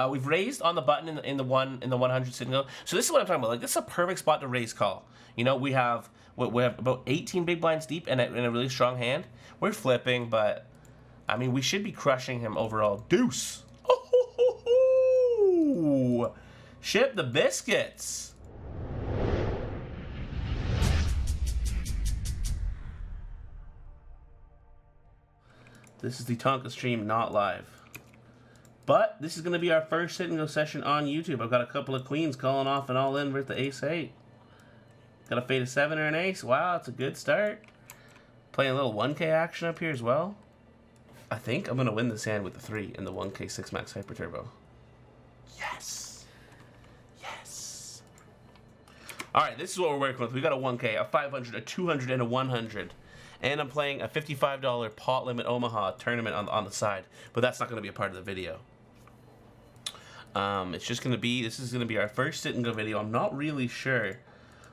We've raised on the button in the 100 signal. So this is what I'm talking about. Like, this is a perfect spot to raise call. You know, we have about 18 big blinds deep and a really strong hand. We're flipping, but I mean, we should be crushing him overall. Deuce. Oh, ship the biscuits. This is the Tonka stream, not live. But this is going to be our first sit and go session on YouTube. I've got a couple of queens calling off and all in with the ace-8. Got a fade of 7 or an ace. Wow, it's a good start. Playing a little 1K action up here as well. I think I'm going to win this hand with the 3 in the 1K 6 max hyper turbo. Yes. Yes. Alright, this is what we're working with. We got a 1K, a 500, a 200, and a 100. And I'm playing a $55 pot limit Omaha tournament on the side. But that's not going to be a part of the video. It's just going to be, this is going to be our first sit and go video. I'm not really sure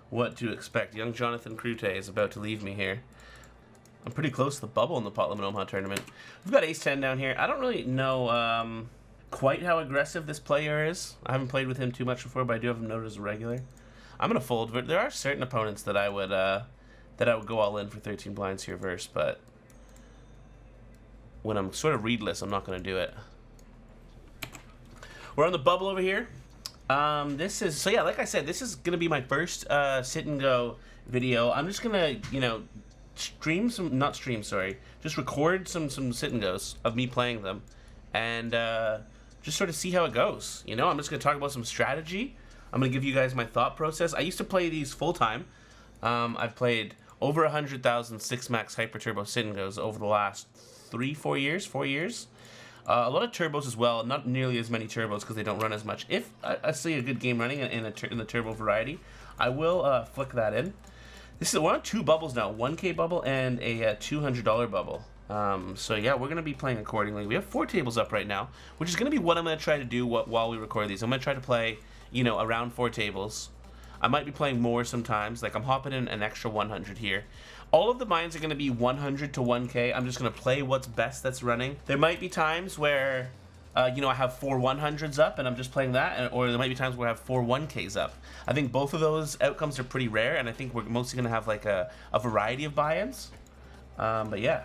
what to expect. Young Jonathan Crute is about to leave me here. I'm pretty close to the bubble in the pot limit Omaha tournament. We've got ace-10 down here. I don't really know quite how aggressive this player is. I haven't played with him too much before, but I do have him noted as a regular. I'm going to fold, but there are certain opponents that I would go all in for 13 blinds here verse, but when I'm sort of readless, I'm not going to do it. We're on the bubble over here. This is, so yeah, like I said, this is going to be my first sit and go video. I'm just going to, you know, just record some sit and goes of me playing them and just sort of see how it goes. You know, I'm just going to talk about some strategy. I'm going to give you guys my thought process. I used to play these full time. I've played over 100,000 6 max hyper turbo sit and goes over the last 4 years. A lot of turbos as well, not nearly as many turbos because they don't run as much. If I see a good game running in the turbo variety, I will flick that in. This is, we're on 2 bubbles now, 1K bubble and a $200 bubble. So yeah, we're going to be playing accordingly. We have 4 tables up right now, which is going to be what I'm going to try to do while we record these. I'm going to try to play, you know, around 4 tables. I might be playing more sometimes, like I'm hopping in an extra 100 here. All of the mines are going to be 100 to 1K. I'm just going to play what's best that's running. There might be times where, you know, I have 4 100s up and I'm just playing that, or there might be times where I have 4 1Ks up. I think both of those outcomes are pretty rare, and I think we're mostly going to have like a variety of buy-ins. But yeah,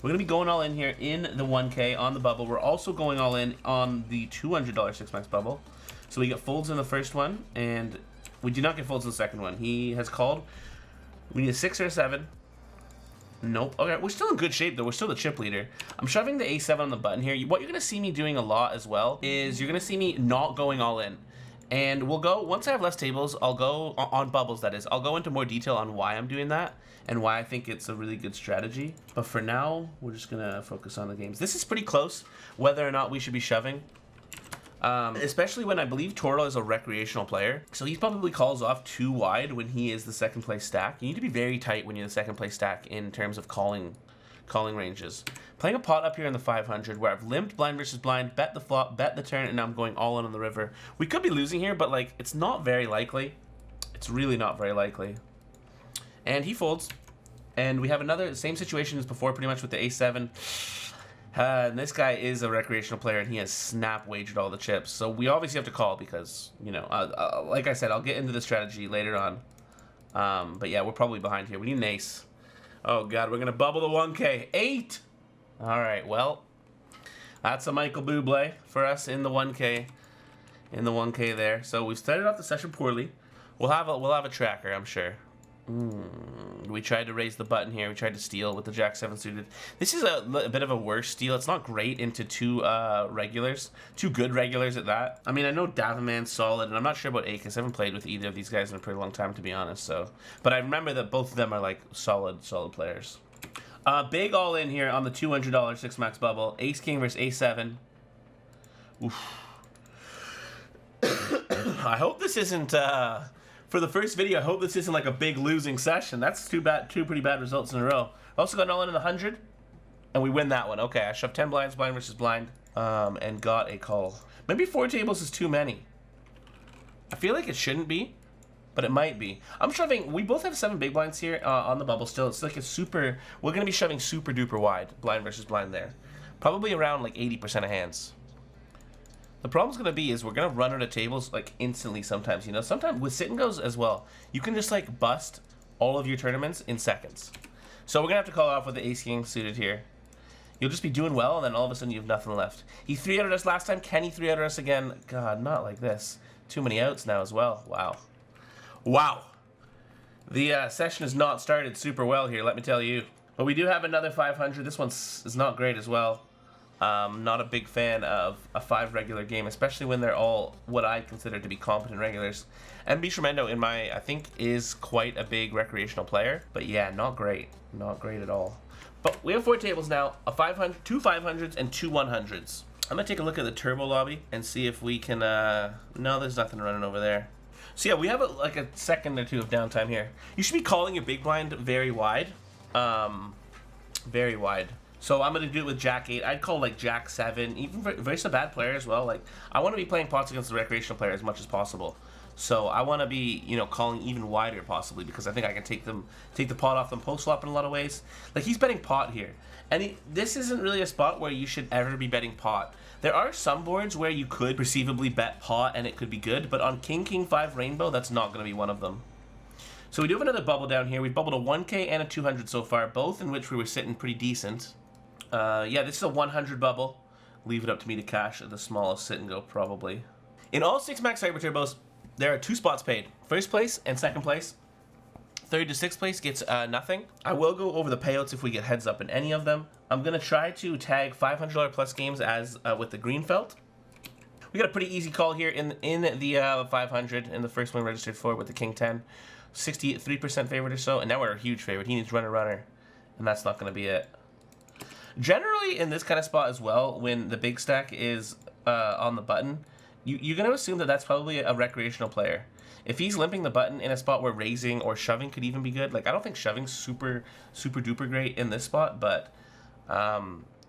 we're going to be going all in here in the 1K on the bubble. We're also going all in on the $200 6 max bubble. So we get folds in the first one, and we do not get folds in the second one. He has called. We need a 6 or a 7. Nope. Okay, we're still in good shape though. We're still the chip leader. I'm shoving the a7 on the button here. What you're gonna see me doing a lot as well is you're gonna see me not going all in. And we'll go, once I have less tables, I'll go on bubbles, that is. I'll go into more detail on why I'm doing that and why I think it's a really good strategy. But for now, we're just gonna focus on the games. This is pretty close, whether or not we should be shoving. Especially when I believe Toro is a recreational player. So he probably calls off too wide when he is the second place stack. You need to be very tight when you're the second place stack in terms of calling ranges. Playing a pot up here in the 500 where I've limped blind versus blind, bet the flop, bet the turn, and now I'm going all in on the river. We could be losing here, but like it's not very likely. It's really not very likely. And he folds. And we have another same situation as before pretty much with the a7. And this guy is a recreational player, and he has snap wagered all the chips. So we obviously have to call because, you know, like I said, I'll get into the strategy later on. But yeah, we're probably behind here. We need an ace. Oh, God, we're going to bubble the 1K. 8! All right, well, that's a Michael Bublé for us in the 1K. In the 1K there. So we've started off the session poorly. We'll have a tracker, I'm sure. We tried to raise the button here. We tried to steal with the Jack-7 suited. This is a bit of a worse steal. It's not great into 2 regulars. 2 good regulars at that. I mean, I know Davenman's solid, and I'm not sure about Akis. I haven't played with either of these guys in a pretty long time, to be honest. So, but I remember that both of them are like solid players. Big all in here on the $200 6 max bubble. Ace King versus A7. Oof. I hope this isn't... For the first video, I hope this isn't like a big losing session. That's two pretty bad results in a row. Also got an all in the 100, and we win that one. Okay, I shoved 10 blinds, blind versus blind, and got a call. Maybe 4 tables is too many. I feel like it shouldn't be, but it might be. I'm shoving, we both have 7 big blinds here on the bubble still. It's like a super, we're going to be shoving super duper wide, blind versus blind there. Probably around like 80% of hands. The problem's gonna be is we're gonna run out of tables like instantly sometimes, you know. Sometimes with sit and goes as well, you can just like bust all of your tournaments in seconds. So we're gonna have to call off with the ace king suited here. You'll just be doing well, and then all of a sudden you have nothing left. He 3-outed us last time. Can he 3-outed us again? God, not like this. Too many outs now as well. Wow. Wow. The session has not started super well here, let me tell you. But we do have another 500. This one is not great as well. Not a big fan of a 5 regular game, especially when they're all what I consider to be competent regulars. MB Tremendo, I think, is quite a big recreational player. But yeah, not great. Not great at all. But we have 4 tables now, a 500, 2 500s, and 2 100s. I'm going to take a look at the turbo lobby and see if we can... no, there's nothing running over there. So yeah, we have like a second or two of downtime here. You should be calling your big blind very wide. Very wide. So I'm going to do it with Jack 8. I'd call like Jack 7, even versus a bad player as well. Like, I want to be playing pots against the recreational player as much as possible. So I want to be, you know, calling even wider possibly, because I think I can take the pot off them post flop in a lot of ways. Like, he's betting pot here. And this isn't really a spot where you should ever be betting pot. There are some boards where you could perceivably bet pot and it could be good, but on King, King 5 Rainbow, that's not going to be one of them. So we do have another bubble down here. We've bubbled a 1K and a 200 so far, both in which we were sitting pretty decent. Yeah, this is a 100 bubble. Leave it up to me to cash at the smallest sit and go, probably. In all 6 max hyper turbos, there are 2 spots paid. First place and second place. Third to 6th place gets nothing. I will go over the payouts if we get heads up in any of them. I'm going to try to tag $500 plus games as with the green felt. We got a pretty easy call here in the 500 in the first one registered for with the King 10. 63% favorite or so, and now we're a huge favorite. He needs runner, and that's not going to be it. Generally, in this kind of spot as well, when the big stack is on the button, you're going to assume that that's probably a recreational player. If he's limping the button in a spot where raising or shoving could even be good, like, I don't think shoving's super duper great in this spot, but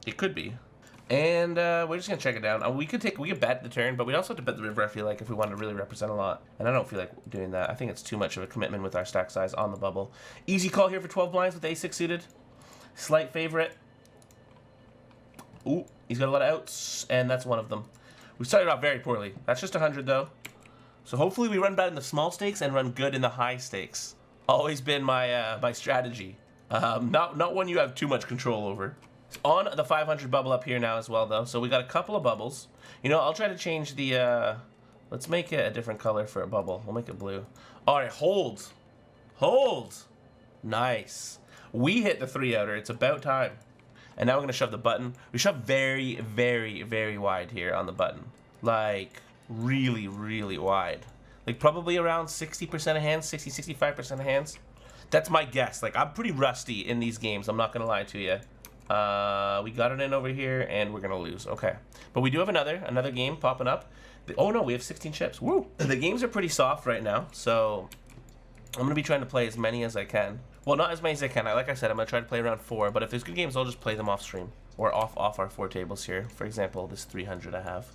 it could be. And we're just gonna check it down. We could bet the turn, but we'd also have to bet the river, I feel like, if we want to really represent a lot. And I don't feel like doing that. I think it's too much of a commitment with our stack size on the bubble. Easy call here for 12 blinds with a6 suited. Slight favorite. Ooh, he's got a lot of outs, and that's one of them. We started off very poorly. That's just 100 though. So hopefully we run bad in the small stakes and run good in the high stakes. Always been my my strategy. Not one you have too much control over. On the 500 bubble up here now as well, though. So we got a couple of bubbles. You know, I'll try to change the... let's make it a different color for a bubble. We'll make it blue. All right, hold. Hold. Nice. We hit the 3-outer. It's about time. And now we're going to shove the button. We shove very, very, very wide here on the button. Like, really, really wide. Like, probably around 60% of hands, 60, 65% of hands. That's my guess. Like, I'm pretty rusty in these games. I'm not going to lie to you. We got it in over here, and we're gonna lose. Okay, but we do have another game popping up. Oh no, we have 16 chips. Woo! The games are pretty soft right now, so I'm gonna be trying to play as many as I can. Well, not as many as I can. Like I said, I'm gonna try to play around 4. But if there's good games, I'll just play them off stream or off our 4 tables here. For example, this 300 I have.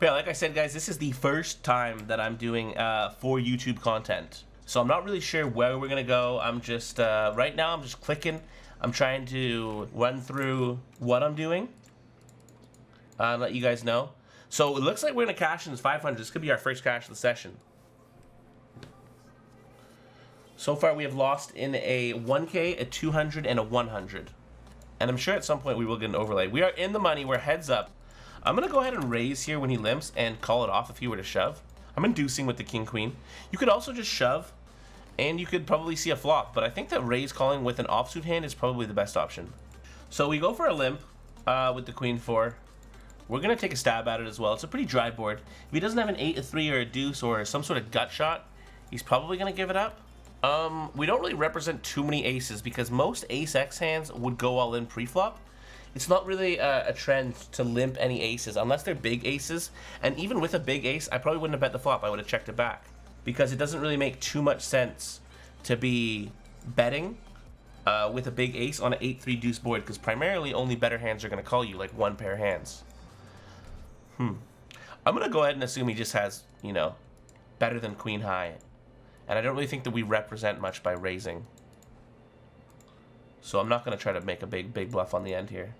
But yeah, like I said, guys, this is the first time that I'm doing for YouTube content, so I'm not really sure where we're gonna go. I'm just right now. I'm just clicking. I'm trying to run through what I'm doing and let you guys know. So it looks like we're going to cash in this 500. This could be our first cash of the session. So far we have lost in a 1K, a 200, and a 100. And I'm sure at some point we will get an overlay. We are in the money. We're heads up. I'm going to go ahead and raise here when he limps and call it off if he were to shove. I'm inducing with the king-queen. You could also just shove. And you could probably see a flop, but I think that raise calling with an offsuit hand is probably the best option. So we go for a limp with the queen 4. We're going to take a stab at it as well. It's a pretty dry board. If he doesn't have an 8, a 3, or a deuce, or some sort of gut shot, he's probably going to give it up. We don't really represent too many aces because most ace-x hands would go all in pre-flop. It's not really a trend to limp any aces unless they're big aces. And even with a big ace, I probably wouldn't have bet the flop. I would have checked it back. Because it doesn't really make too much sense to be betting with a big ace on an 8-3 deuce board, because primarily only better hands are going to call you, like one pair hands. I'm going to go ahead and assume he just has, you know, better than queen high. And I don't really think that we represent much by raising. So I'm not going to try to make a big bluff on the end here.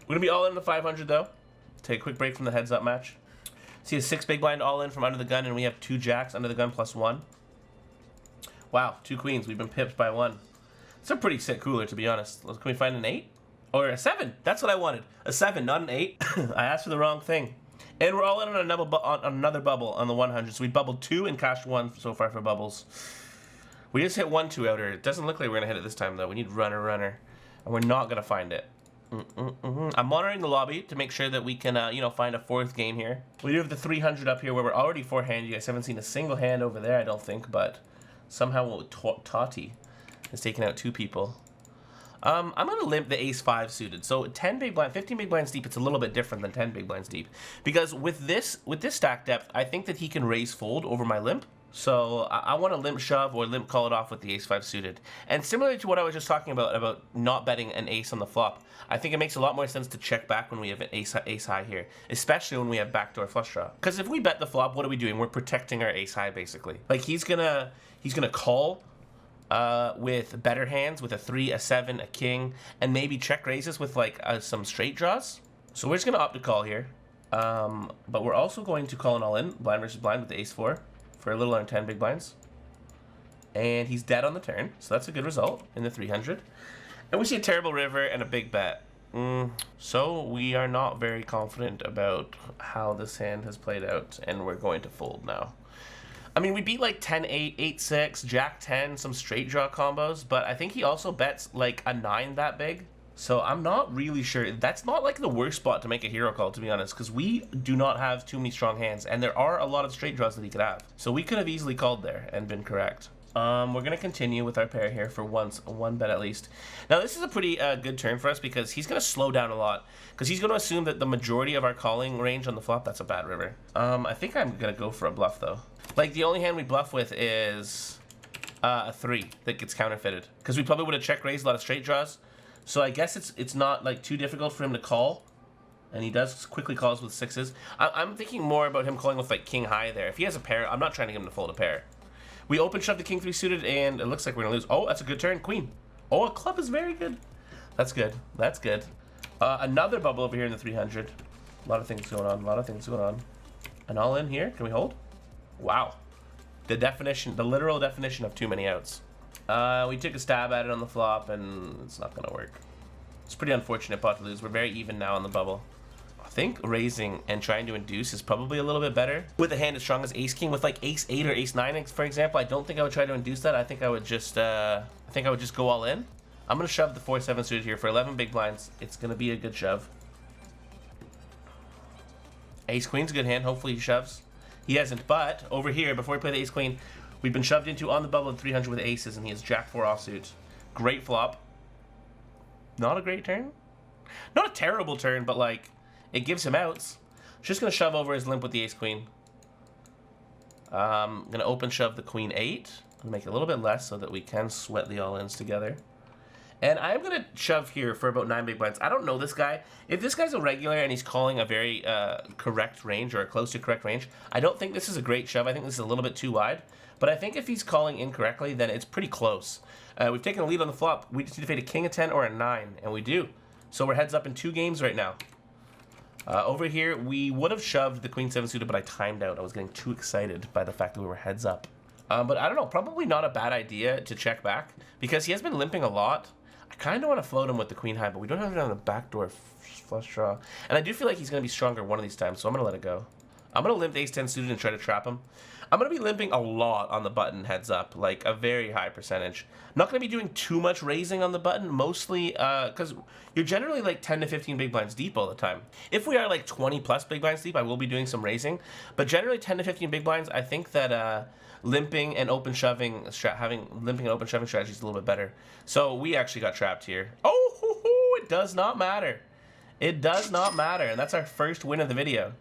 We're going to be all in the 500, though. take a quick break from the heads up match. See a 6 big blind all in from under the gun, and we have 2 jacks under the gun plus 1. Wow, 2 queens. We've been pipped by 1. It's a pretty sick cooler, to be honest. Can we find an 8? Or a 7? That's what I wanted. A 7, not an 8. I asked for the wrong thing. And we're all in on another bubble on the 100. So we bubbled 2 and cashed 1 so far for bubbles. We just hit 1 2-outer. It doesn't look like we're going to hit it this time, though. We need runner. And we're not going to find it. I'm monitoring the lobby to make sure that we can, find a 4th game here. We do have the 300 up here where we're already 4-hand. You guys haven't seen a single hand over there, I don't think. But somehow Tati has taken out 2 people. I'm going to limp the ace-5 suited. So 10 big blind, 15 big blinds deep, it's a little bit different than 10 big blinds deep. Because with this stack depth, I think that he can raise fold over my limp. So I want to limp shove or limp call it off with the ace-5 suited. And similar to what I was just talking about not betting an ace on the flop, I think it makes a lot more sense to check back when we have an ace high here, especially when we have backdoor flush draw. Because if we bet the flop, what are we doing? We're protecting our ace high, basically. Like he's gonna call with better hands, with a 3, a 7, a king, and maybe check raises with like some straight draws. So we're just gonna opt to call here, but we're also going to call an all in blind versus blind with the ace-4 for a little under 10 big blinds, and he's dead on the turn, so that's a good result in the 300. And we see a terrible river and a big bet. So we are not very confident about how this hand has played out, and we're going to fold now. I mean, we beat like 10-8, 8-6, Jack-10, some straight draw combos, but I think he also bets like a 9 that big. So I'm not really sure. That's not like the worst spot to make a hero call, to be honest, because we do not have too many strong hands, and there are a lot of straight draws that he could have. So we could have easily called there and been correct. We're going to continue with our pair here for one bet at least. Now, this is a pretty good turn for us because he's going to slow down a lot, because he's going to assume that the majority of our calling range on the flop, that's a bad river. I think I'm going to go for a bluff, though. Like, the only hand we bluff with is a 3 that gets counterfeited, because we probably would have check raised a lot of straight draws. So I guess it's not like too difficult for him to call, and he does quickly calls with 6s. I'm thinking more about him calling with like king high there. If he has a pair, I'm not trying to get him to fold a pair. We open shove the king 3 suited, and it looks like we're gonna lose. Oh, that's a good turn, queen. Oh, a club is very good. That's good. That's good. Another bubble over here in the 300. A lot of things going on. A lot of things going on. An all in here. Can we hold? Wow. The literal definition of too many outs. We took a stab at it on the flop, and it's not gonna work. It's pretty unfortunate pot to lose. We're very even now on the bubble. I think raising and trying to induce is probably a little bit better. With a hand as strong as ace king, with like ace 8 or ace 9, for example, I don't think I would try to induce that. I think I would just go all in. I'm gonna shove the 4-7 suited here for 11 big blinds. It's gonna be a good shove. Ace queen's a good hand. Hopefully he shoves. He hasn't, but over here, before we play the ace queen, we've been shoved into on the bubble at 300 with aces, and he has jack 4 offsuit. Great flop. Not a great turn. Not a terrible turn, but like, it gives him outs. Just gonna shove over his limp with the ace queen. Gonna open shove the queen 8. Gonna make it a little bit less so that we can sweat the all-ins together. And I'm gonna shove here for about 9 big blinds. I don't know this guy. If this guy's a regular and he's calling a very correct range or a close to correct range, I don't think this is a great shove. I think this is a little bit too wide. But I think if he's calling incorrectly, then it's pretty close. We've taken a lead on the flop. We just need to fade a king, a 10, or a 9, and we do. So we're heads up in 2 games right now. Over here, we would have shoved the queen 7 suited, but I timed out. I was getting too excited by the fact that we were heads up. But I don't know, probably not a bad idea to check back, because he has been limping a lot. I kind of want to float him with the queen high, but we don't have it on the backdoor flush draw. And I do feel like he's going to be stronger one of these times, so I'm going to let it go. I'm going to limp ace 10 suited and try to trap him. I'm going to be limping a lot on the button heads up, like a very high percentage. I'm not going to be doing too much raising on the button, mostly because you're generally like 10 to 15 big blinds deep all the time. If we are like 20 plus big blinds deep, I will be doing some raising. But generally 10 to 15 big blinds, I think that limping and open shoving, limping and open shoving strategy is a little bit better. So we actually got trapped here. Oh, it does not matter. It does not matter, and that's our first win of the video.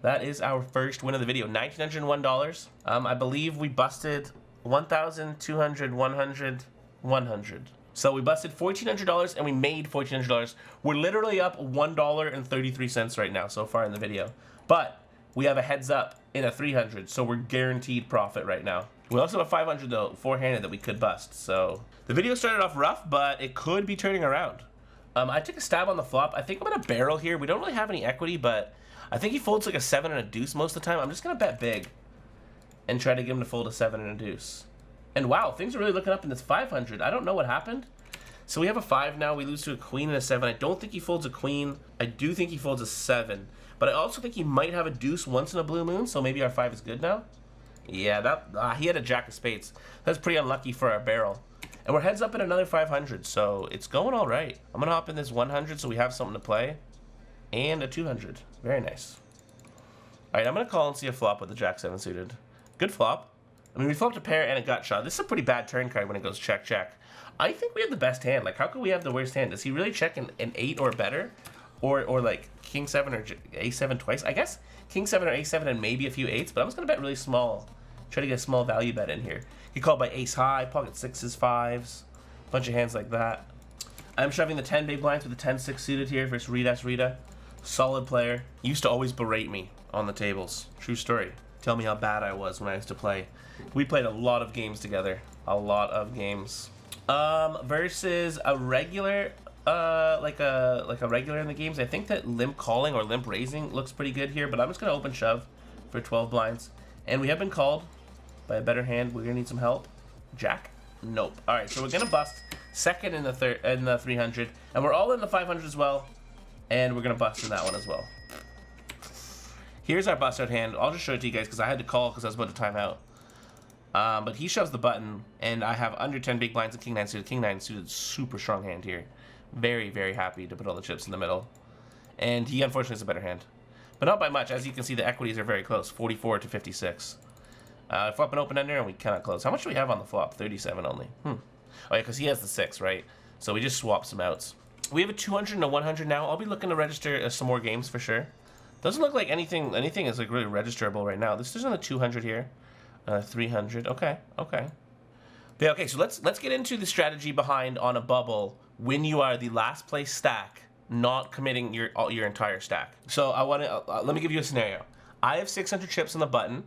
That is our first win of the video, $1,901. I believe we busted 1,200, 100, 100. So we busted $1,400 and we made $1,400. We're literally up $1.33 right now so far in the video. But we have a heads up in a 300, so we're guaranteed profit right now. We also have a 500 though, 4-handed that we could bust. So the video started off rough, but it could be turning around. I took a stab on the flop. I think I'm gonna barrel here. We don't really have any equity, but I think he folds like a 7 and a deuce most of the time. I'm just gonna bet big and try to get him to fold a 7 and a deuce. And wow, things are really looking up in this 500. I don't know what happened. So we have a 5 now. We lose to a queen and a 7. I don't think he folds a queen. I do think he folds a 7. But I also think he might have a deuce once in a blue moon, so maybe our 5 is good now. Yeah, he had a jack of spades. That's pretty unlucky for our barrel. And we're heads up at another 500, so it's going all right. I'm going to hop in this 100 so we have something to play. And a 200. Very nice. All right, I'm going to call and see a flop with the jack 7 suited. Good flop. I mean, we flopped a pair and a gut shot. This is a pretty bad turn card when it goes check, check. I think we have the best hand. Like, how could we have the worst hand? Does he really check an 8 or better? Or like king 7 or a7 twice? I guess king 7 or a7 and maybe a few 8s, but I'm just going to bet really small. Try to get a small value bet in here. You call by ace high, pocket 6s, 5s, bunch of hands like that. I'm shoving the 10 big blinds with the 10-6 suited here versus Rita. Solid player. Used to always berate me on the tables. True story. Tell me how bad I was when I used to play. We played a lot of games together. A lot of games. Versus a regular, like a regular in the games. I think that limp calling or limp raising looks pretty good here, but I'm just gonna open shove for 12 blinds. And we have been called by a better hand. We're gonna need some help. Jack? Nope. All right, so we're gonna bust second in the 300, and we're all in the 500 as well, and we're gonna bust in that one as well. Here's our bust out hand. I'll just show it to you guys because I had to call because I was about to time out. But he shoves the button, and I have under 10 big blinds and king 9 suited. King 9 suited, super strong hand here. Very, very happy to put all the chips in the middle. And he unfortunately is a better hand. But not by much. As you can see, the equities are very close, 44 to 56. Flop an open ender, and we cannot close. How much do we have on the flop? 37 only. Oh yeah, because he has the 6, right? So we just swap some outs. We have a 200 and a 100 now. I'll be looking to register some more games for sure. Doesn't look like anything is like really registerable right now. This is on the 200 here. 300. Okay. But yeah, okay, so let's get into the strategy behind on a bubble when you are the last place stack, not committing your entire stack. So I want to let me give you a scenario. I have 600 chips on the button.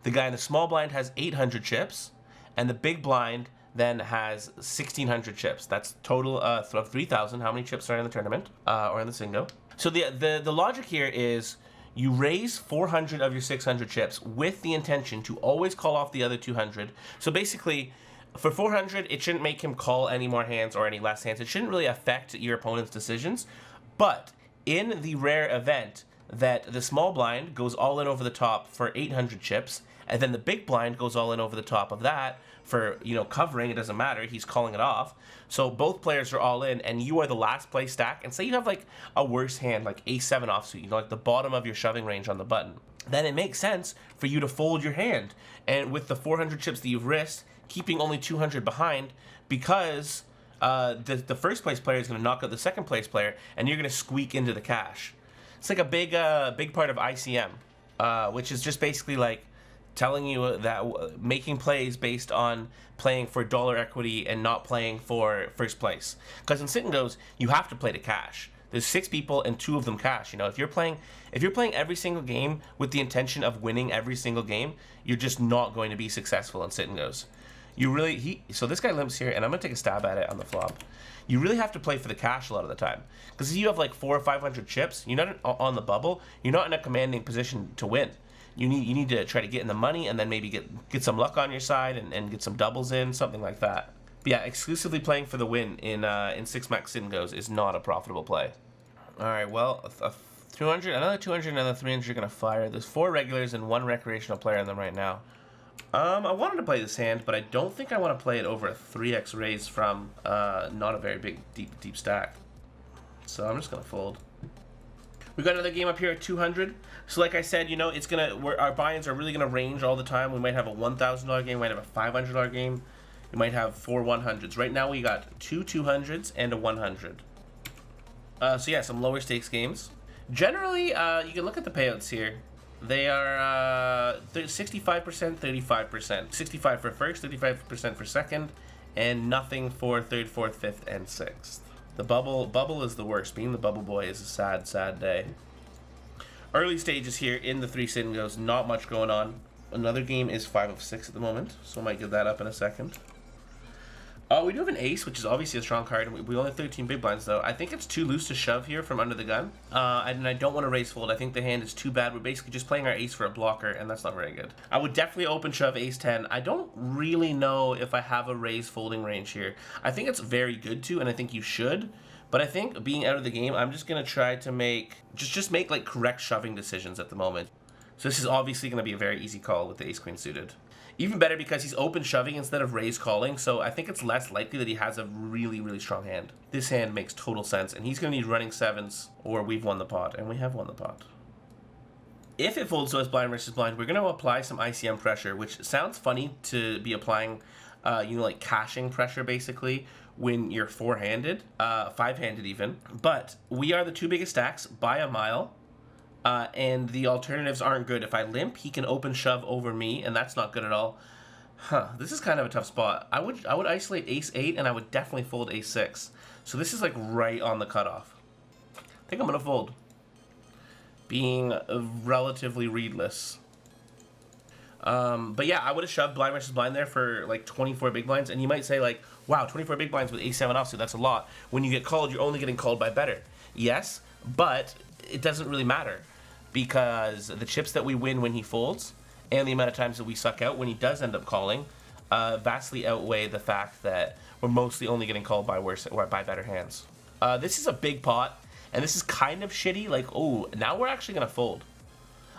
The guy in the small blind has 800 chips, and the big blind then has 1,600 chips. That's total of 3,000. How many chips are in the tournament or in the single? So the logic here is you raise 400 of your 600 chips with the intention to always call off the other 200. So basically, for 400, it shouldn't make him call any more hands or any less hands. It shouldn't really affect your opponent's decisions. But in the rare event that the small blind goes all in over the top for 800 chips, and then the big blind goes all in over the top of that for, covering, it doesn't matter, he's calling it off. So both players are all in, and you are the last play stack, and say you have like a worse hand, like a7 offsuit, like the bottom of your shoving range on the button, then it makes sense for you to fold your hand. And with the 400 chips that you've risked, keeping only 200 behind, because the first place player is going to knock out the second place player, and you're going to squeak into the cash. It's like a big part of ICM, which is just basically like telling you that making plays based on playing for dollar equity and not playing for first place. Because in sit and goes, you have to play to cash. There's 6 people and 2 of them cash. If you're playing every single game with the intention of winning every single game, you're just not going to be successful in sit and goes. So this guy limps here, and I'm gonna take a stab at it on the flop. You really have to play for the cash a lot of the time, because if you have like 400 or 500 chips, you're not on the bubble. You're not in a commanding position to win. You need to try to get in the money, and then maybe get some luck on your side and get some doubles in, something like that. But yeah, exclusively playing for the win in 6 max sit and goes is not a profitable play. All right, well, 200, another 200, another 300 are gonna fire. There's 4 regulars and 1 recreational player in them right now. I wanted to play this hand, but I don't think I want to play it over a 3x raise from not a very big deep stack. So I'm just gonna fold. We got another game up here at 200. So like I said, our buy-ins are really gonna range all the time. We might have a $1,000 game, we might have a $500 game, we might have 4 100s. Right now we got 2 200s and a 100. So yeah, some lower stakes games. Generally, you can look at the payouts here. They are 65%, 35%. 65 for first, 35% for second, and nothing for third, fourth, fifth, and sixth. The bubble is the worst. Being the bubble boy is a sad, sad day. Early stages here in the 3 sit and goes, not much going on. Another game is 5 of 6 at the moment, so I might give that up in a second. We do have an ace, which is obviously a strong card, and we only have 13 big blinds, though. I think it's too loose to shove here from under the gun, and I don't want to raise fold. I think the hand is too bad. We're basically just playing our ace for a blocker, and that's not very good. I would definitely open shove ace 10. I don't really know if I have a raise folding range here. I think it's very good to, and I think you should, but I think being out of the game, I'm just going to try to make, just make like correct shoving decisions at the moment. So this is obviously going to be a very easy call with the ace queen suited. Even better because he's open shoving instead of raise calling, so I think it's less likely that he has a really, really strong hand. This hand makes total sense, and he's going to need running sevens, or we've won the pot, and we have won the pot. If it folds to us blind versus blind, we're going to apply some ICM pressure, which sounds funny to be applying, like caching pressure, basically, when you're four-handed, five-handed even. But we are the two biggest stacks by a mile. And the alternatives aren't good. If I limp, he can open shove over me, and that's not good at all. This is kind of a tough spot. I would isolate ace 8, and I would definitely fold ace 6. So this is like right on the cutoff. I think I'm going to fold. Being relatively readless. But yeah, I would have shoved blind versus blind there for like 24 big blinds, and you might say like, wow, 24 big blinds with ace 7 offsuit, that's a lot. When you get called, you're only getting called by better. Yes, but it doesn't really matter. Because the chips that we win when he folds and the amount of times that we suck out when he does end up calling vastly outweigh the fact that we're mostly only getting called by by better hands. This is a big pot, and this is kind of shitty. Like, oh, now we're actually going to fold.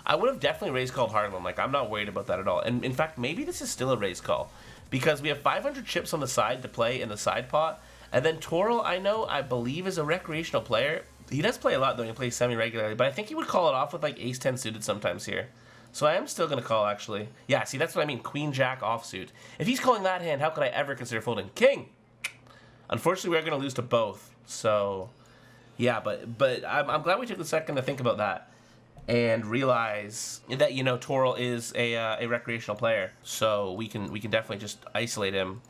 I would have definitely raise called Harlem. Like, I'm not worried about that at all. And in fact, maybe this is still a raise call because we have 500 chips on the side to play in the side pot. And then Toral, I believe, is a recreational player. He does play a lot, though. He plays semi-regularly. But I think he would call it off with, like, ace-10 suited sometimes here. So I am still going to call, actually. Yeah, see, that's what I mean. Queen-jack offsuit. If he's calling that hand, how could I ever consider folding? King! Unfortunately, we're going to lose to both. So, yeah, but I'm glad we took the second to think about that. And realize that, you know, Toral is a recreational player. So we can definitely just isolate him.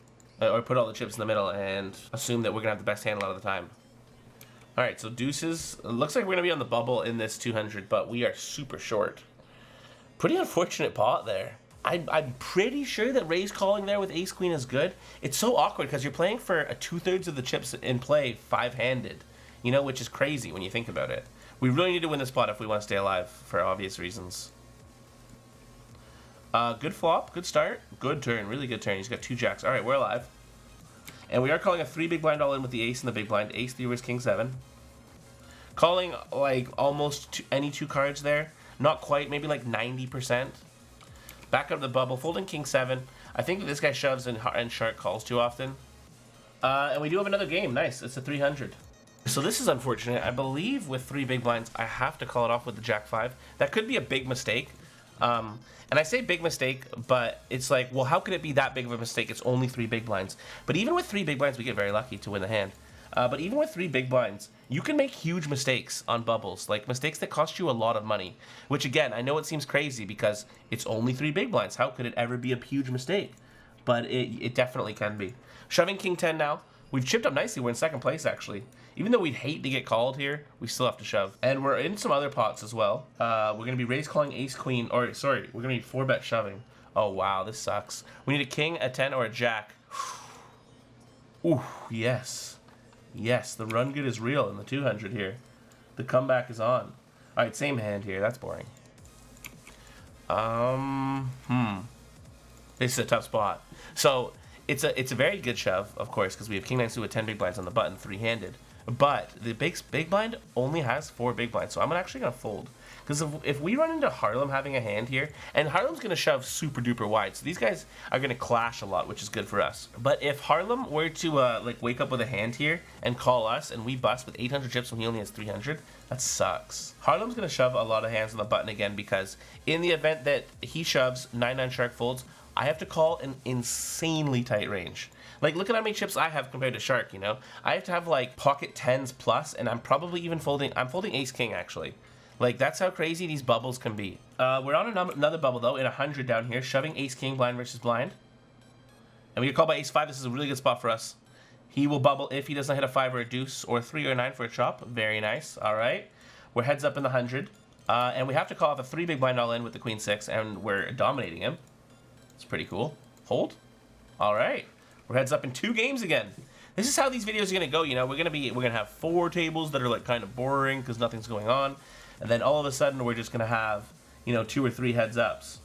Or put all the chips in the middle and assume that we're going to have the best hand a lot of the time. Alright, so deuces. It looks like we're going to be on the bubble in this 200, but we are super short. Pretty unfortunate pot there. I'm pretty sure that raise calling there with ace-queen is good. It's so awkward because you're playing for a 2/3 of the chips in play five-handed, you know, which is crazy when you think about it. We really need to win this pot if we want to stay alive for obvious reasons. Good flop, good start, good turn, really good turn. He's got 2 jacks. Alright, we're alive. And we are calling a 3 big blind all in with the ace and the big blind. Ace, 3 king 7. Calling like almost any 2 cards there. Not quite, maybe like 90%. Back up the bubble, folding king 7. I think that this guy shoves and shark calls too often. And we do have another game. Nice, it's a 300. So this is unfortunate. I believe with 3 big blinds, I have to call it off with the jack 5. That could be a big mistake. And I say big mistake, but it's like, well, how could it be that big of a mistake? It's only 3 big blinds. But even with 3 big blinds, we get very lucky to win the hand. But even with 3 big blinds, you can make huge mistakes on bubbles, like mistakes that cost you a lot of money. Which, again, I know it seems crazy because it's only 3 big blinds. How could it ever be a huge mistake? But it definitely can be. Shoving king 10 now. We've chipped up nicely. We're in second place, actually. Even though we'd hate to get called here, we still have to shove. And we're in some other pots as well. We're going to be raise calling ace queen, or sorry, we're going to be 4-bet shoving. Oh, wow, this sucks. We need a king, a 10, or a jack. Ooh, yes. Yes, the run good is real in the 200 here. The comeback is on. All right, same hand here. That's boring. This is a tough spot. So it's a very good shove, of course, because we have king 9 suited with 10 big blinds on the button, 3-handed. But the big blind only has 4 big blinds, so I'm actually going to fold. Because if we run into Harlem having a hand here, and Harlem's going to shove super duper wide, so these guys are going to clash a lot, which is good for us. But if Harlem were to like wake up with a hand here and call us, and we bust with 800 chips when he only has 300, that sucks. Harlem's going to shove a lot of hands on the button again, because in the event that he shoves 9-9 shark folds, I have to call an insanely tight range. Like, look at how many chips I have compared to shark, you know? I have to have, like, pocket 10s plus, and I'm probably even folding... I'm folding ace-king, actually. Like, that's how crazy these bubbles can be. We're on another bubble, though, in 100 down here, shoving ace-king blind versus blind. And we get called by ace-5. This is a really good spot for us. He will bubble if he doesn't hit a 5 or a deuce, or 3 or 9 for a chop. Very nice. All right. We're heads up in the 100. And we have to call off a 3 big blind all in with the queen 6, and we're dominating him. It's pretty cool. Hold. All right. We're heads up in 2 games again. This is how these videos are gonna go. You know, we're gonna have 4 tables that are like kind of boring because nothing's going on, and then all of a sudden we're just gonna have, you know, 2 or 3 heads ups.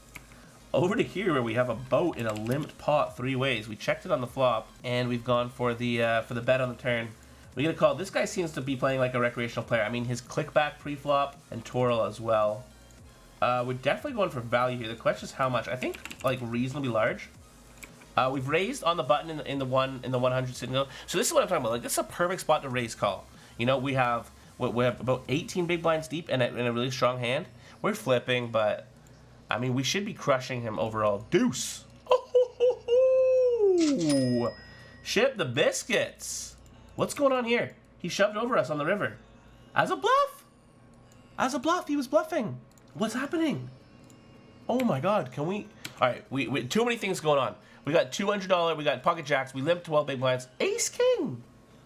Over to here where we have a boat in a limped pot 3 ways. We checked it on the flop, and we've gone for the bet on the turn. We get a call. This guy seems to be playing like a recreational player. I mean, his clickback pre-flop and twirl as well. We're definitely going for value here. The question is how much. I think like reasonably large. We've raised on the button in the 100 signal. So this is what I'm talking about. Like, this is a perfect spot to raise call. You know, we have about 18 big blinds deep and a really strong hand. We're flipping, but I mean, we should be crushing him overall. Deuce. Oh, ship the biscuits. What's going on here? He shoved over us on the river. As a bluff. As a bluff, he was bluffing. What's happening? Oh my God, can we? All right, we too many things going on. We got $200, we got pocket jacks, we limped 12 big blinds. Ace king.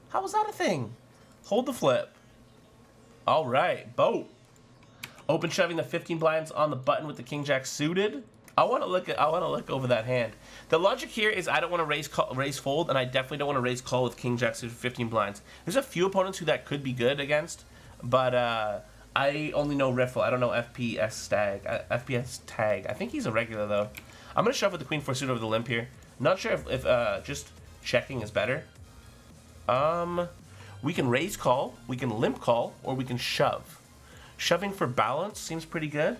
How was that a thing? Hold the flip. All right, boat. Open shoving the 15 blinds on the button with the king jack suited. I want to look over that hand. The logic here is I don't want to raise fold, and I definitely don't want to raise call with king jack suited 15 blinds. There's a few opponents who that could be good against, but I only know Riffle. I don't know FPS tag. I think he's a regular though. I'm gonna shove with the queen 4 suited over the limp here. Not sure if just checking is better. We can raise call, we can limp call, or we can shove. Shoving for balance seems pretty good.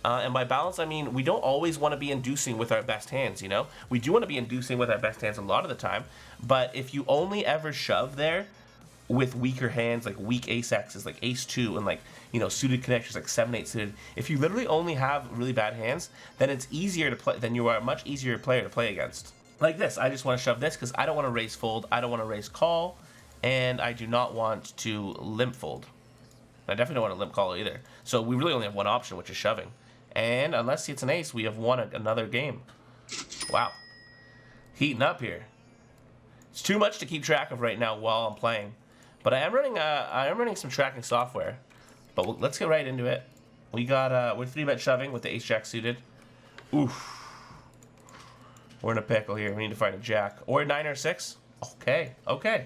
And by balance, I mean we don't always want to be inducing with our best hands, you know? We do want to be inducing with our best hands a lot of the time, but if you only ever shove there with weaker hands, like weak ace-X's, like ace-2, and like, you know, suited connections, like 7-8 suited, if you literally only have really bad hands, then it's easier to play, then you are a much easier player to play against. Like this, I just want to shove this because I don't want to raise fold, I don't want to raise call, and I do not want to limp fold. I definitely don't want to limp call either. So we really only have one option, which is shoving. And unless it's an ace, we have won another game. Wow. Heating up here. It's too much to keep track of right now while I'm playing. But I am running some tracking software. But let's get right into it. We got we're 3-bet shoving with the ace jack suited. Oof. We're in a pickle here. We need to find a jack or a 9 or 6. Okay, okay.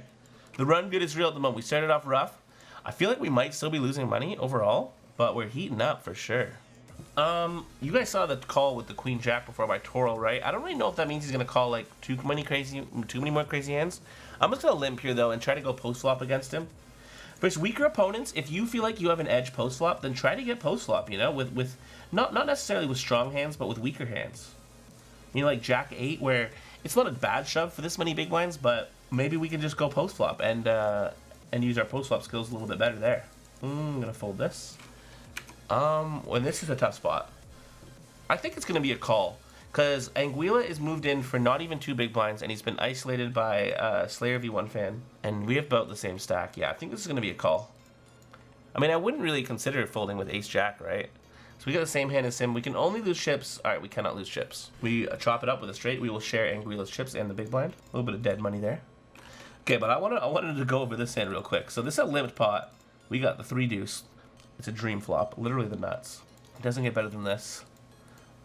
The run good is real at the moment. We started off rough. I feel like we might still be losing money overall, but we're heating up for sure. You guys saw the call with the queen jack before by Toro, right? I don't really know if that means he's gonna call like too many more crazy hands. I'm just gonna limp here though and try to go post flop against him. Versus weaker opponents, if you feel like you have an edge post flop, then try to get post flop. You know, with not necessarily with strong hands, but with weaker hands. You know, like jack 8, where it's not a bad shove for this many big blinds, but maybe we can just go post flop and use our post flop skills a little bit better there. I'm gonna fold this. When this is a tough spot, I think it's gonna be a call because Anguilla is moved in for not even 2 big blinds, and he's been isolated by Slayer V1 fan, and we have about the same stack. Yeah, I think this is gonna be a call. I mean, I wouldn't really consider folding with ace jack, right? So we got the same hand as him. We can only lose chips. All right, we cannot lose chips. We chop it up with a straight. We will share Anguilla's chips and the big blind. A little bit of dead money there. Okay, but I wanted to go over this hand real quick. So this is a limped pot. We got the 3 deuce. It's a dream flop, literally the nuts. It doesn't get better than this.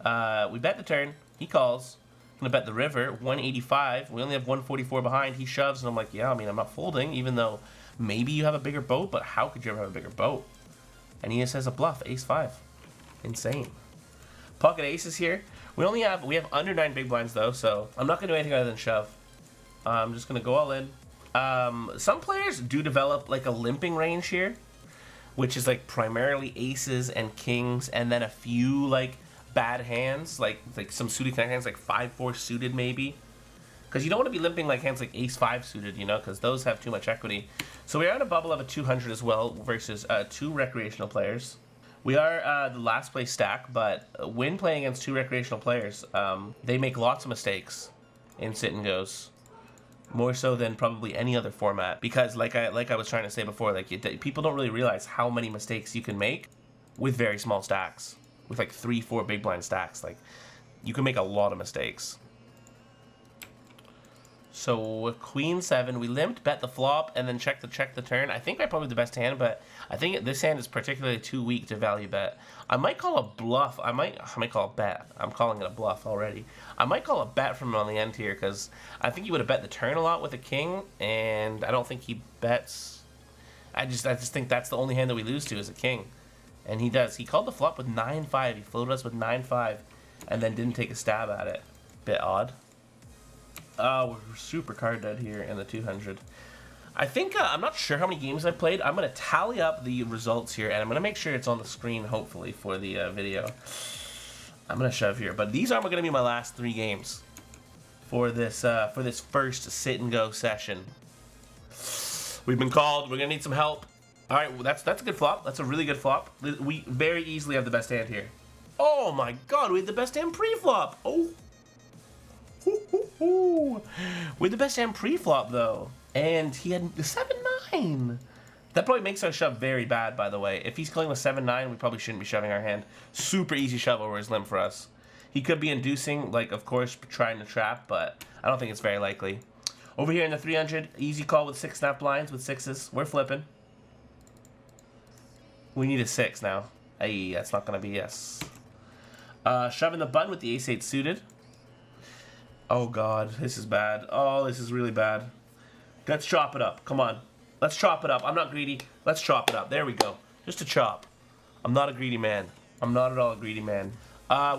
We bet the turn. He calls. I'm gonna bet the river. 185. We only have 144 behind. He shoves, and I'm like, yeah. I mean, I'm not folding, even though maybe you have a bigger boat. But how could you ever have a bigger boat? And he just has a bluff, ace 5. Insane. Pocket aces here. We have under 9 big blinds though, so I'm not gonna do anything other than shove. I'm just gonna go all in. Some players do develop like a limping range here, which is like primarily aces and kings, and then a few like bad hands, like some suited connect hands, like 5-4 suited maybe. Because you don't want to be limping like hands like ace-5 suited, you know, because those have too much equity. So we are in a bubble of a 200 as well versus 2 recreational players. We are the last place stack, but when playing against 2 recreational players, they make lots of mistakes in sit and goes. More so than probably any other format, because like I was trying to say before, like people don't really realize how many mistakes you can make with very small stacks, with like 3-4 big blind stacks. Like you can make a lot of mistakes. So queen 7, we limped, bet the flop, and then check the turn. I think I probably the best hand, but I think this hand is particularly too weak to value bet. I might call a bluff. I might call a bet. I'm calling it a bluff already. I might call a bet from him on the end here because I think he would have bet the turn a lot with a king, and I don't think he bets. I just think that's the only hand that we lose to is a king, and he does. He called the flop with 9-5. He floated us with 9-5, and then didn't take a stab at it. Bit odd. We're super card dead here in the 200. I think, I'm not sure how many games I've played. I'm going to tally up the results here, and I'm going to make sure it's on the screen, hopefully, for the video. I'm going to shove here. But these are going to be my last 3 games for this first sit-and-go session. We've been called. We're going to need some help. All right, well, that's a good flop. That's a really good flop. We very easily have the best hand here. Oh, my God. We had the best hand pre-flop. Oh. With the best hand pre-flop though, and he had the 7-9. That probably makes our shove very bad, by the way. If he's calling with 7-9, we probably shouldn't be shoving our hand. Super easy shove over his limp for us. He could be inducing, like, of course, trying to trap, but I don't think it's very likely. Over here in the 300, easy call with 6.5 blinds with 6s. We're flipping. We need a 6 now. Hey, that's not gonna be yes. Shoving the button with the ace-8 suited. Oh, God. This is bad. Oh, this is really bad. Let's chop it up. Come on. Let's chop it up. I'm not greedy. Let's chop it up. There we go. Just a chop. I'm not a greedy man. I'm not at all a greedy man.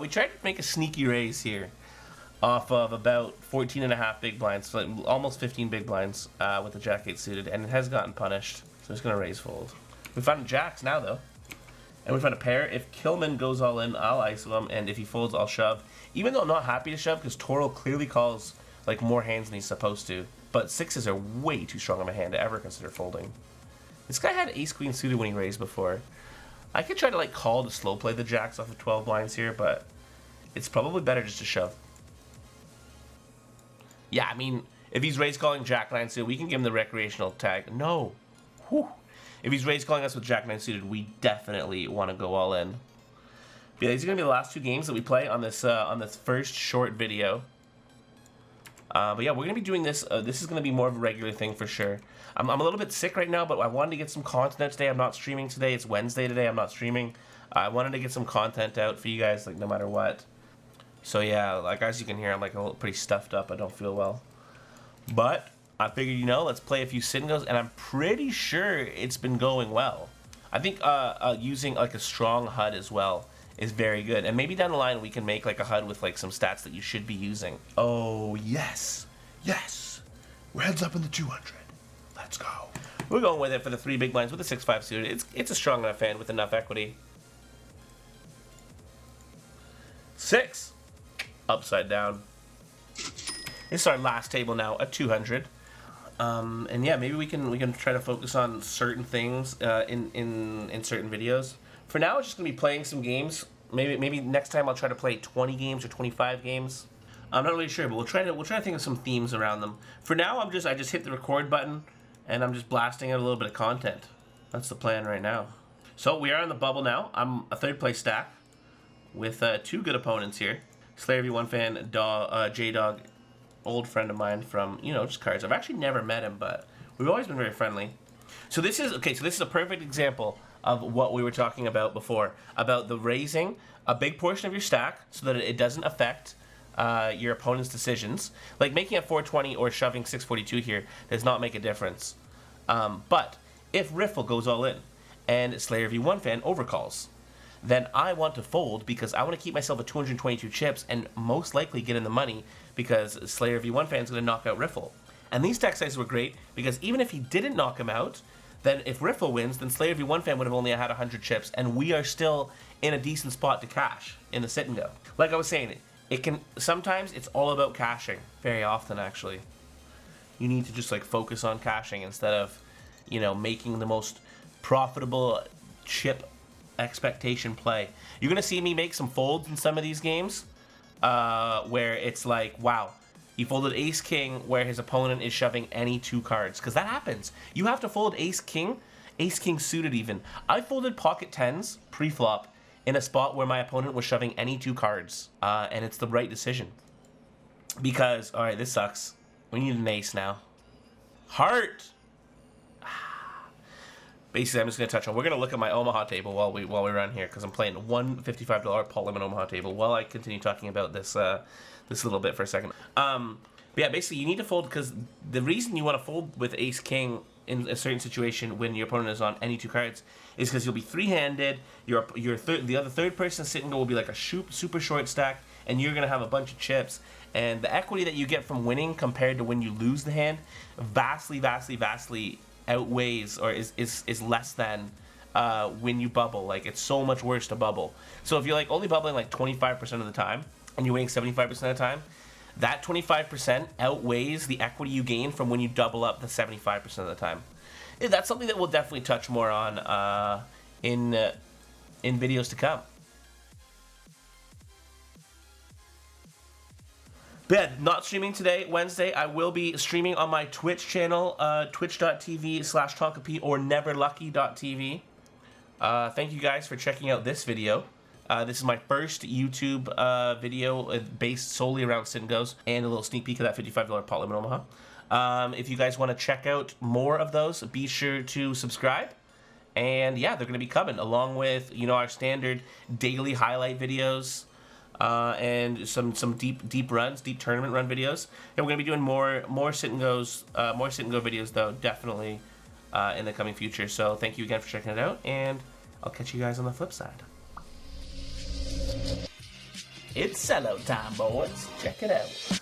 We tried to make a sneaky raise here off of about 14.5 big blinds, so like almost 15 big blinds with the jack-8 suited, and it has gotten punished. So it's going to raise fold. We found jacks now, though. And we found a pair. If Killman goes all in, I'll ISO him, and if he folds, I'll shove. Even though I'm not happy to shove, because Toro clearly calls like more hands than he's supposed to. But 6s are way too strong of a hand to ever consider folding. This guy had ace-queen suited when he raised before. I could try to like call to slow play the jacks off of 12 blinds here, but it's probably better just to shove. Yeah, I mean, if he's raise calling jack-9 suited, we can give him the recreational tag. No. Whew. If he's raise calling us with jack-9 suited, we definitely want to go all in. But yeah, these are going to be the last 2 games that we play on this first short video. But yeah, we're going to be doing this. This is going to be more of a regular thing for sure. I'm a little bit sick right now, but I wanted to get some content today. I'm not streaming today. It's Wednesday today. I'm not streaming. I wanted to get some content out for you guys, like no matter what. So yeah, like as you can hear, I'm like pretty stuffed up. I don't feel well. But I figured, you know, let's play a few sit-and-goes, and I'm pretty sure it's been going well. I think using like a strong HUD as well is very good. And maybe down the line we can make like a HUD with like some stats that you should be using. Oh, yes. Yes. We're heads up in the 200. Let's go. We're going with it for the 3 big blinds with the 6-5 suited. It's a strong enough hand with enough equity. 6. Upside down. This is our last table now, a 200. And yeah, maybe we can try to focus on certain things in certain videos. For now, it's just gonna be playing some games. Maybe next time I'll try to play 20 games or 25 games. I'm not really sure, but we'll try to think of some themes around them. For now, I just hit the record button and I'm just blasting out a little bit of content. That's the plan right now. So we are on the bubble now. I'm a 3rd place stack with 2 good opponents here. Slayer V1 fan, J-Dog, old friend of mine from, you know, just cards. I've actually never met him, but we've always been very friendly. So this is a perfect example of what we were talking about before, about the raising a big portion of your stack so that it doesn't affect your opponent's decisions. Like making it 420 or shoving 642 here does not make a difference. But if Riffle goes all in and Slayer V1 fan overcalls, then I want to fold because I want to keep myself at 222 chips and most likely get in the money because Slayer V1 fan is going to knock out Riffle. And these stack sizes were great because even if he didn't knock him out, then if Riffle wins, then Slayer V1 fan would have only had 100 chips, and we are still in a decent spot to cash in the sit and go. Like I was saying, sometimes it's all about cashing. Very often, actually. You need to just like focus on cashing instead of, you know, making the most profitable chip expectation play. You're gonna see me make some folds in some of these games, where it's like, wow, he folded ace king where his opponent is shoving any 2 cards, because that happens. You have to fold ace king suited even. I folded pocket 10s pre-flop in a spot where my opponent was shoving any 2 cards, and it's the right decision. Because, all right, this sucks. We need an ace now. Heart! Basically, I'm just going to touch on... We're going to look at my Omaha table while we run here, because I'm playing one $55 Paul Lemon Omaha table while I continue talking about this this little bit for a second. But yeah, basically, you need to fold, because the reason you want to fold with ace-king in a certain situation when your opponent is on any two cards is because you'll be three-handed, the other third person sitting will be like a super short stack, and you're going to have a bunch of chips. And the equity that you get from winning compared to when you lose the hand vastly outweighs or is less than when you bubble. Like, it's so much worse to bubble. So if you're like only bubbling like 25% of the time and you're winning 75% of the time, that 25% outweighs the equity you gain from when you double up the 75% of the time. That's something that we'll definitely touch more on in videos to come. But yeah, not streaming today, Wednesday. I will be streaming on my Twitch channel, twitch.tv/tonkaaaap or NeverLucky.tv. Thank you guys for checking out this video. This is my first YouTube video based solely around sit and goes, and a little sneak peek of that $55 Pot Lemon Omaha. If you guys want to check out more of those, be sure to subscribe. And yeah, they're going to be coming along with, you know, our standard daily highlight videos. And some deep runs, deep tournament run videos. And we're gonna be doing more sit and go videos though, definitely in the coming future. So thank you again for checking it out, and I'll catch you guys on the flip side. It's sellout time, boys. Check it out.